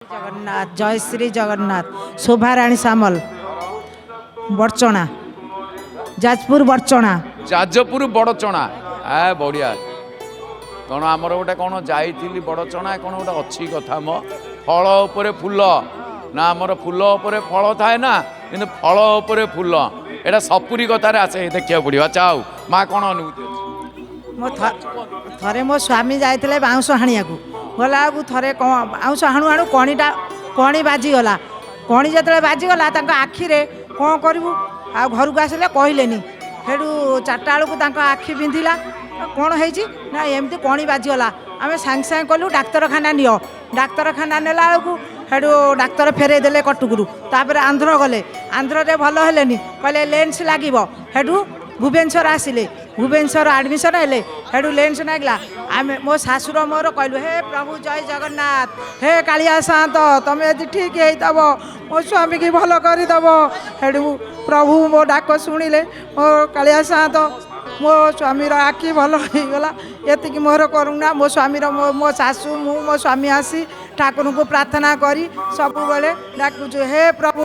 जगन्नाथ जय श्री जगन्नाथ शोभाराणी सामल बड़चणा जाजपुर बड़चणा जाजपुर बड़चणा आ बढ़िया कौन आमर गोटे कौन जाइली बड़चणा कौन गोटे अच्छी कथा मो फल उपरे फूल ना आमर फूल उपरे फल थाए ना कि फल उपरे फूल एटा सपुरी कथार आसे देखा पड़ो। अच्छा आओ माँ कौन अनुभूति मो थरे मो स्वामी जाते बाउंश हाणिया गला थरे बाउंश हाणु हाणु कणी बाजिगला कणी जो बाजिगला आखिरे कौन करूँ आ घर को आसिले कहलेनी सेठू चार्टा बेलू आखि बिंधिला कौन होती ना एमती कणी बाजिगला आम सांगे सांगे कहलु डाक्तरखाना नियो डाक्तरखाना नेला बेलू सेठू डाक्तर फेरे देले कटुकुरु तापर आंध्र गले आंध्र भल हेलेनी कहले लेंस लगे सेठू भुवनेश्वर आसिले भुवनेश्वर आडमिशन हेले सेठू लेंस नागला आम मो शाशुर मोर कहलु हे प्रभु जय जगन्नाथ हे कालिया सात तुम यदि ठीक होतब मो स्वामी की भल करदब सेठू प्रभु मो डाक शुणिले मो कालिया सात मो स्वामीर आखि भल होगला ये मोर करुणा मो स्वामीर मो शाशु मो स्वामी आसी ठाकुर को प्रार्थना करी सब बेले डाकुचु हे प्रभु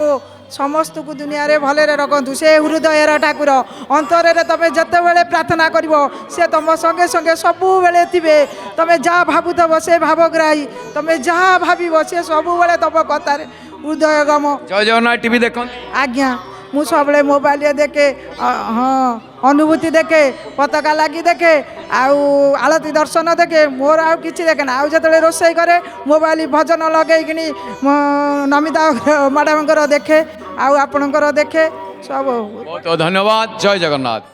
समस्त को दुनिया रे भले रखु से हृदयर ठाकुर अंतर तुम जिते बड़े प्रार्थना कर सी तुम संगे संगे सबु बेले थे तुम जहाँ भावुव से भावग्राही तुम जहाँ भाव सी सब बेले तुम कथार हृदय गम। जय जगन्नाथ टीवी देख आज्ञा मु सब मोबाइल देखे हाँ अनुभूति देखे पताका लगी देखे आलती दर्शन देखे मोर आउ कि देखे ना जो रोषे करे मोबाइल भजन लगे नमिता मैडम देखे आपणकर देखे सब। बहुत धन्यवाद। जय जगन्नाथ।